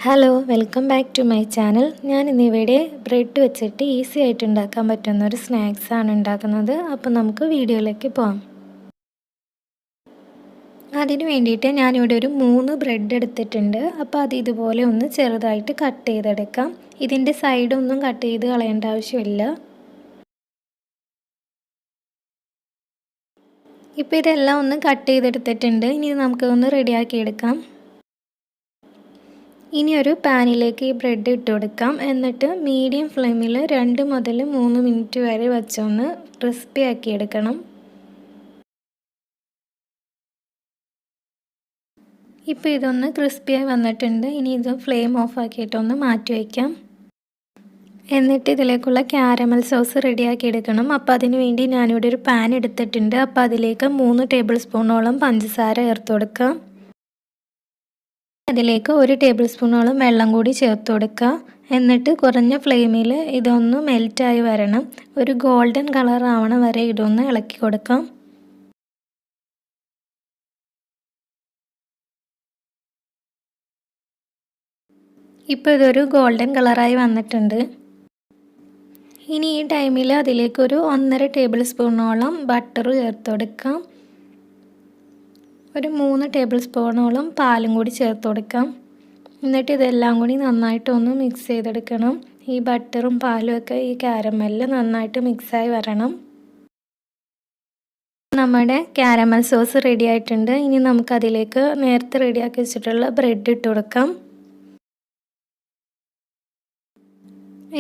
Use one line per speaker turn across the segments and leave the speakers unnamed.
Hello welcome back to my channel. ഞാൻ ഇന്നിവിടെ bread വെച്ചിട്ട് ഈസി ആയിട്ട് ഉണ്ടാക്കാൻ പറ്റുന്ന ഒരു സ്നാക്സാണ് ഉണ്ടാക്കുന്നത്. അപ്പോൾ നമുക്ക് വീഡിയോയിലേക്ക് പോകാം. അതിന് വേണ്ടിയിട്ട് ഞാനിവിടെ ഒരു 3 ബ്രെഡ് എടുത്തിട്ടുണ്ട്. അപ്പോൾ അത് ഇതുപോലെ ഒന്ന് ചെറുതായിട്ട് കട്ട് ചെയ്തെടുക്കാം. ഇതിൻ്റെ സൈഡൊന്നും കട്ട് ചെയ്ത് കളയേണ്ട ആവശ്യമില്ല. ഇപ്പോൾ ഇതെല്ലാം ഒന്ന് കട്ട് ചെയ്തെടുത്തിട്ടുണ്ട്. ഇനി നമുക്കൊന്ന് റെഡിയാക്കി എടുക്കാം. ഇനി ഒരു പാനിലേക്ക് ഈ ബ്രെഡ് ഇട്ട് കൊടുക്കാം. എന്നിട്ട് മീഡിയം ഫ്ലെയിമിൽ 2 മുതൽ 3 മിനിറ്റ് വരെ വെച്ചൊന്ന് ക്രിസ്പി ആക്കി എടുക്കണം. ഇപ്പോൾ ഇതൊന്ന് ക്രിസ്പിയായി വന്നിട്ടുണ്ട്. ഇനി ഇത് ഫ്ലെയിം ഓഫ് ആക്കിയിട്ടൊന്ന് മാറ്റി വയ്ക്കാം. എന്നിട്ട് ഇതിലേക്കുള്ള ക്യാരമൽ സോസ് റെഡിയാക്കി എടുക്കണം. അപ്പോൾ അതിന് വേണ്ടി ഞാനിവിടെ ഒരു പാൻ എടുത്തിട്ടുണ്ട്. അപ്പോൾ അതിലേക്ക് 3 ടേബിൾ സ്പൂണോളം പഞ്ചസാര ചേർത്ത് കൊടുക്കാം. അതിലേക്ക് 1 ടേബിൾ സ്പൂണോളം വെള്ളം കൂടി ചേർത്ത് കൊടുക്കുക. എന്നിട്ട് കുറഞ്ഞ ഫ്ലെയിമിൽ ഇതൊന്ന് മെൽറ്റായി വരണം. ഒരു ഗോൾഡൻ കളർ ആവണ വരെ ഇതൊന്ന് ഇളക്കി കൊടുക്കാം. ഇപ്പോൾ ഇതൊരു ഗോൾഡൻ കളറായി വന്നിട്ടുണ്ട്. ഇനി ഈ ടൈമിൽ അതിലേക്കൊരു 1.5 ടേബിൾ സ്പൂണോളം ബട്ടർ ചേർത്ത് കൊടുക്കാം. ഒരു 3 ടേബിൾ സ്പൂണോളം പാലും കൂടി ചേർത്ത് കൊടുക്കാം. എന്നിട്ട് ഇതെല്ലാം കൂടി നന്നായിട്ടൊന്ന് മിക്സ് ചെയ്തെടുക്കണം. ഈ ബട്ടറും പാലും ഒക്കെ ഈ കാരമലിൽ നന്നായിട്ട് മിക്സായി വരണം. നമ്മുടെ കാരമൽ സോസ് റെഡി ആയിട്ടുണ്ട്. ഇനി നമുക്കതിലേക്ക് നേരത്തെ റെഡിയാക്കി വെച്ചിട്ടുള്ള ബ്രെഡ് ഇട്ട് കൊടുക്കാം.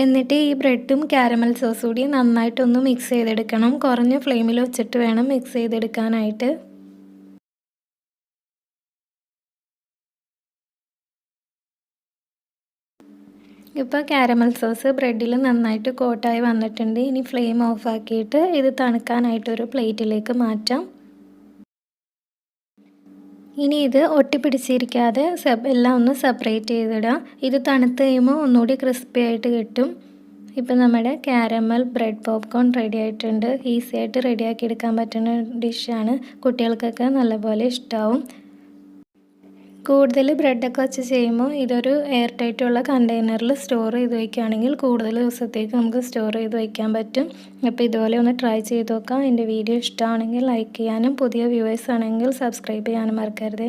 എന്നിട്ട് ഈ ബ്രെഡും കാരമൽ സോസും കൂടി നന്നായിട്ടൊന്ന് മിക്സ് ചെയ്തെടുക്കണം. കുറഞ്ഞ ഫ്ലെയിമിൽ വെച്ചിട്ട് വേണം മിക്സ് ചെയ്തെടുക്കാനായിട്ട്. ഇപ്പോൾ കാരമൽ സോസ് ബ്രെഡിൽ നന്നായിട്ട് കോട്ടായി വന്നിട്ടുണ്ട്. ഇനി ഫ്ലെയിം ഓഫ് ആക്കിയിട്ട് ഇത് തണുക്കാനായിട്ടൊരു പ്ലേറ്റിലേക്ക് മാറ്റാം. ഇനി ഇത് ഒട്ടിപ്പിടിച്ചിരിക്കാതെ എല്ലാം ഒന്ന് സെപ്പറേറ്റ് ചെയ്തിടാം. ഇത് തണുത്ത് കഴിയുമ്പോൾ ഒന്നുകൂടി ക്രിസ്പി ആയിട്ട് കിട്ടും. ഇപ്പോൾ നമ്മുടെ കാരമൽ ബ്രെഡ് പോപ്കോൺ റെഡി ആയിട്ടുണ്ട്. ഈസി ആയിട്ട് റെഡിയാക്കി എടുക്കാൻ പറ്റുന്ന ഡിഷാണ്. കുട്ടികൾക്കൊക്കെ നല്ലപോലെ ഇഷ്ടമാവും. കൂടുതൽ ബ്രെഡൊക്കെ വെച്ച് ചെയ്യുമ്പോൾ ഇതൊരു എയർ ടൈറ്റുള്ള കണ്ടെയ്നറിൽ സ്റ്റോർ ചെയ്ത് വയ്ക്കുകയാണെങ്കിൽ കൂടുതൽ ദിവസത്തേക്ക് നമുക്ക് സ്റ്റോർ ചെയ്ത് വയ്ക്കാൻ പറ്റും. അപ്പോൾ ഇതുപോലെ ഒന്ന് ട്രൈ ചെയ്ത് നോക്കാം. എൻ്റെ വീഡിയോ ഇഷ്ടമാണെങ്കിൽ ലൈക്ക് ചെയ്യാനും പുതിയ വ്യൂവേഴ്സ് ആണെങ്കിൽ സബ്സ്ക്രൈബ് ചെയ്യാനും മറക്കരുത്.